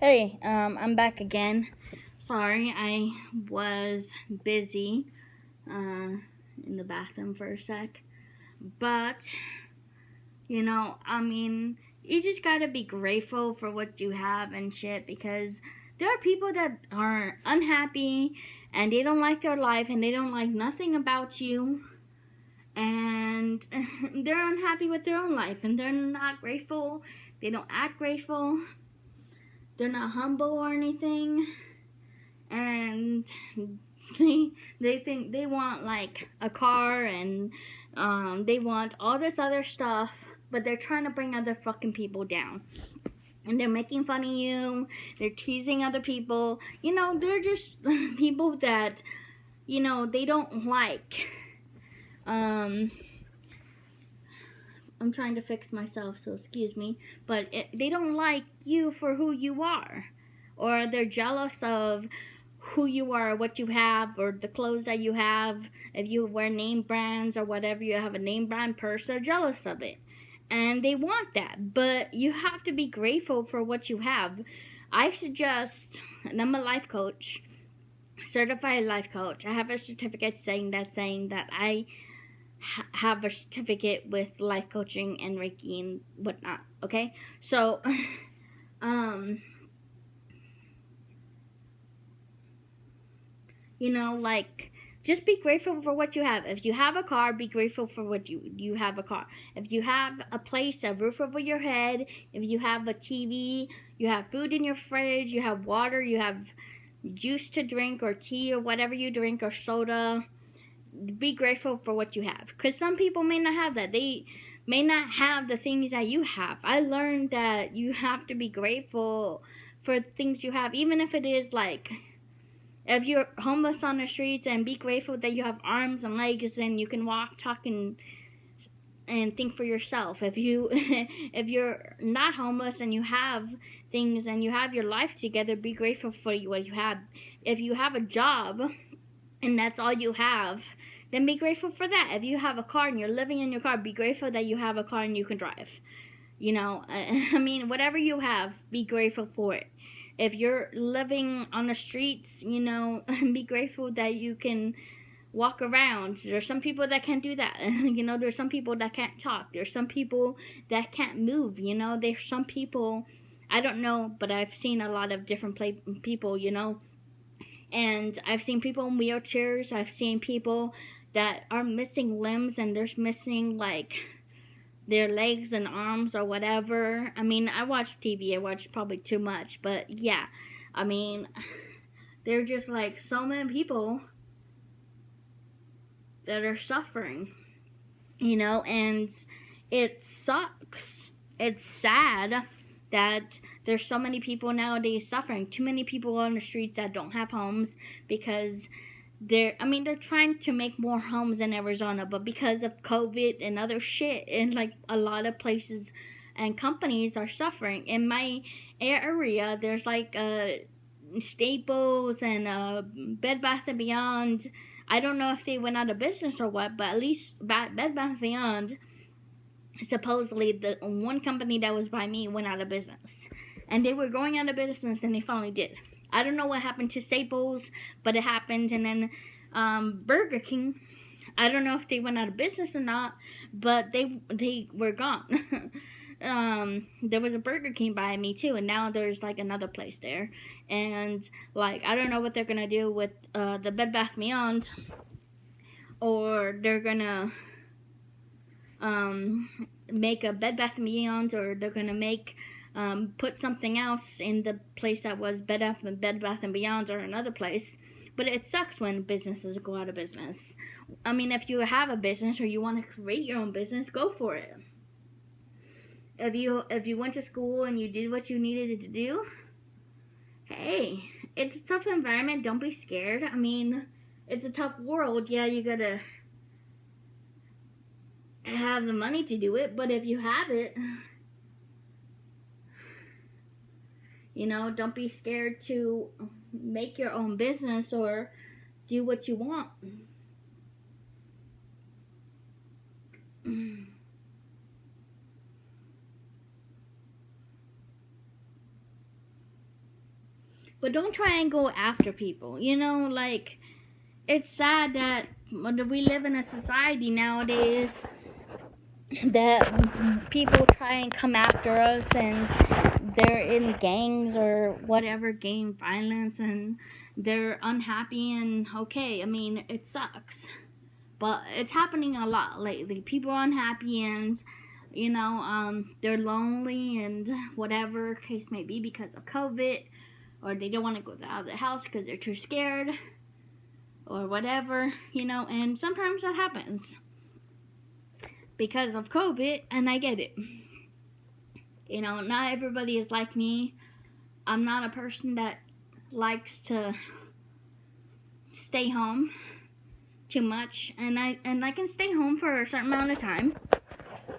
Hey, I'm back again. Sorry, I was busy in the bathroom for a sec. But, you just gotta be grateful for what you have and shit because there are people that are unhappy and they don't like their life and they don't like nothing about you and they're unhappy with their own life and they're not grateful. They don't act grateful. They're not humble or anything, and they think they want like a car and they want all this other stuff, but they're trying to bring other fucking people down. And they're making fun of you. They're teasing other people. They're just people that they don't like. I'm trying to fix myself, so excuse me. But they don't like you for who you are. Or they're jealous of who you are, what you have, or the clothes that you have. If you wear name brands or whatever, you have a name brand purse, they're jealous of it. And they want that. But you have to be grateful for what you have. I suggest, and I'm a life coach, certified life coach. I have a certificate saying that I have a certificate with life coaching and Reiki and whatnot. Okay, so like just be grateful for what you have. If you have a car, be grateful for what you have a car. If you have a place, a roof over your head, if you have a TV, you have food in your fridge, you have water, you have juice to drink or tea or whatever you drink or soda, be grateful for what you have, because some people may not have that. They may not have the things that you have. I learned that you have to be grateful for things you have, even if it is like if you're homeless on the streets, and be grateful that you have arms and legs and you can walk, talk, and think for yourself. If you're not homeless and you have things and you have your life together, be grateful for what you have. If you have a job and that's all you have, then be grateful for that. If you have a car and you're living in your car, be grateful that you have a car and you can drive. Whatever you have, be grateful for it. If you're living on the streets, be grateful that you can walk around. There's some people that can't do that. There's some people that can't talk. There's some people that can't move. There's some people, I don't know, but I've seen a lot of different people, and I've seen people in wheelchairs. I've seen people that are missing limbs and they're missing like their legs and arms or whatever. I watch TV. I watch probably too much, but yeah. There are just like so many people that are suffering, and it sucks. It's sad that there's so many people nowadays suffering. Too many people on the streets that don't have homes because they're trying to make more homes in Arizona, but because of COVID and other shit, and like a lot of places and companies are suffering. In my area, there's like Staples and Bed Bath and Beyond. I don't know if they went out of business or what, but at least Bed Bath and Beyond, supposedly the one company that was by me, went out of business. And they were going out of business, and they finally did. I don't know what happened to Staples, but it happened. And then Burger King, I don't know if they went out of business or not, but they were gone. There was a Burger King by me too, and now there's like another place there. And like I don't know what they're gonna do with the Bed Bath Beyond, or they're gonna make a Bed Bath Beyond, or they're gonna make put something else in the place that was Bed Bath and Beyond, or another place. But it sucks when businesses go out of business. If you have a business or you want to create your own business, go for it. If you went to school and you did what you needed to do, hey, it's a tough environment. Don't be scared. It's a tough world. Yeah, you gotta have the money to do it, but if you have it, don't be scared to make your own business or do what you want. but don't try and go after people. You know, like, it's sad that we live in a society nowadays that people try and come after us, and they're in gangs or whatever, gang violence, and they're unhappy. And okay, I mean, it sucks, but it's happening a lot lately. People are unhappy, and they're lonely, and whatever case may be, because of COVID, or they don't want to go out of the house because they're too scared, or whatever, and sometimes that happens because of COVID, and I get it. Not everybody is like me. I'm not a person that likes to stay home too much, and I can stay home for a certain amount of time,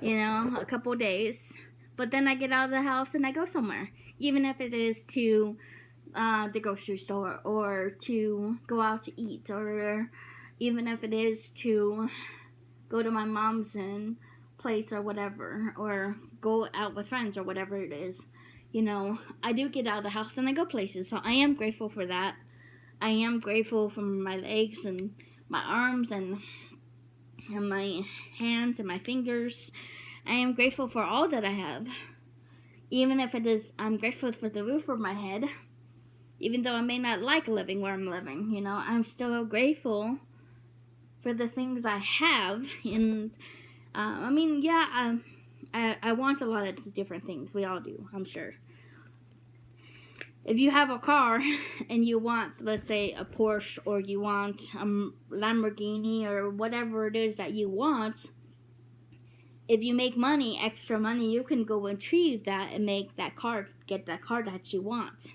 a couple of days, but then I get out of the house and I go somewhere, even if it is to the grocery store, or to go out to eat, or even if it is to go to my mom's place or whatever, or go out with friends or whatever it is. I do get out of the house and I go places, so I am grateful for that. I am grateful for my legs and my arms and my hands and my fingers. I am grateful for all that I have. Even if it is, I'm grateful for the roof over my head. Even though I may not like living where I'm living, I'm still grateful for the things I have. And I want a lot of different things. We all do, I'm sure. If you have a car and you want, let's say, a Porsche, or you want a Lamborghini, or whatever it is that you want, if you make extra money, you can go and retrieve that and get that car that you want.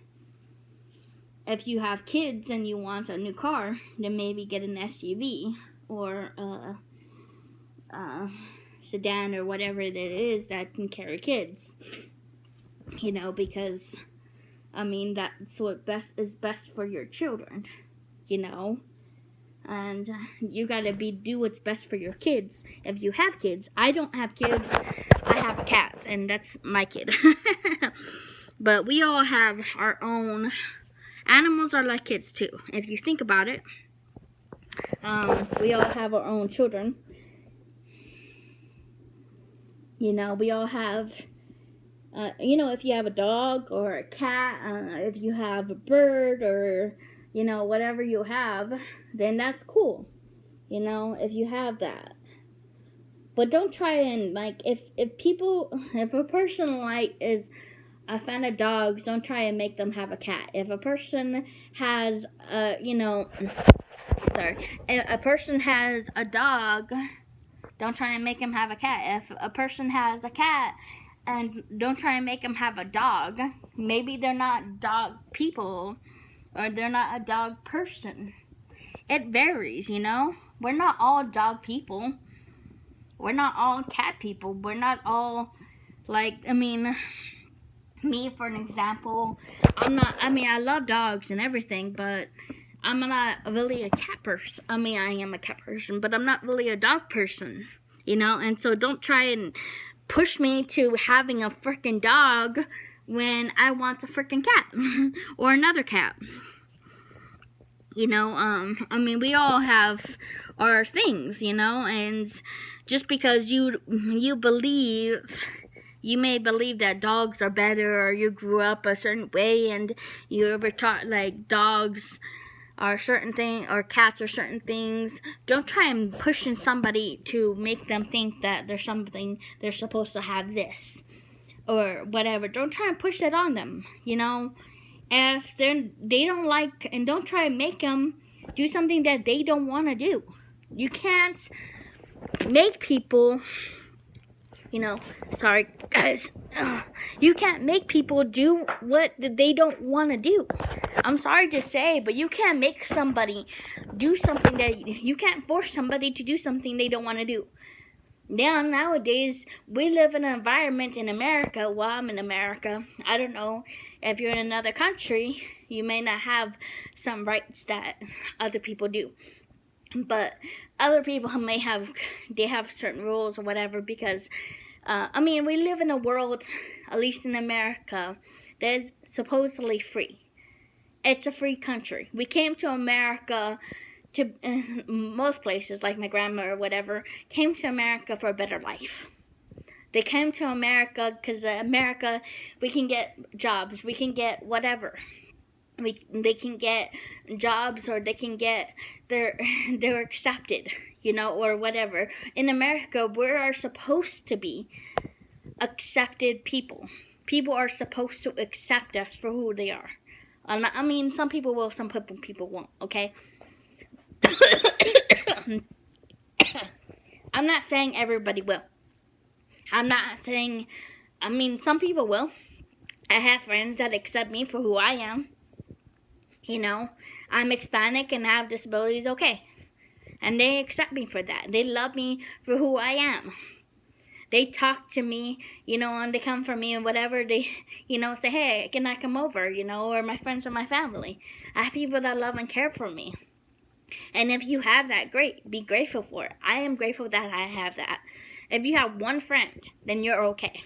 If you have kids and you want a new car, then maybe get an SUV or a sedan, or whatever it is that can carry kids. Because that's what is best for your children. And you gotta do what's best for your kids. If you have kids, I don't have kids. I have a cat, and that's my kid. But we all have our own. Animals are like kids too, if you think about it. We all have our own children. We all have, if you have a dog or a cat, if you have a bird, or, whatever you have, then that's cool, if you have that. But don't try and, if a person, is a fan of dogs, don't try and make them have a cat. If a person has, if a person has a dog, don't try and make him have a cat. If a person has a cat, and don't try and make him have a dog, maybe they're not dog people, or they're not a dog person. It varies, We're not all dog people. We're not all cat people. We're not all, me, for an example, I love dogs and everything, but I'm not really a cat person. I am a cat person, but I'm not really a dog person, and so don't try and push me to having a freaking dog when I want a freaking cat or another cat. We all have our things, and just because you may believe that dogs are better, or you grew up a certain way and you ever taught dogs are certain thing, or cats are certain things. Don't try and push in somebody to make them think that there's something they're supposed to have this or whatever. Don't try and push it on them, If they don't like, and don't try and make them do something that they don't want to do. You can't make people, sorry guys, you can't make people do what they don't want to do. I'm sorry to say, but you can't make somebody do something you can't force somebody to do something they don't want to do. Now, nowadays, we live in an environment in America. Well, I'm in America. I don't know if you're in another country, you may not have some rights that other people do. But other people they have certain rules or whatever, because, we live in a world, at least in America, that is supposedly free. It's a free country. We came to America to most places, like my grandma or whatever, came to America for a better life. They came to America because America, we can get jobs, we can get whatever. They can get jobs, or they can get they're accepted, or whatever. In America, we are supposed to be accepted people. People are supposed to accept us for who they are. I mean, some people will, some people won't, okay? I'm not saying everybody will. I'm not saying, some people will. I have friends that accept me for who I am. I'm Hispanic and I have disabilities, okay. And they accept me for that. They love me for who I am. They talk to me, and they come for me and whatever. They, say, hey, can I come over, or my friends or my family. I have people that love and care for me. And if you have that, great. Be grateful for it. I am grateful that I have that. If you have one friend, then you're okay.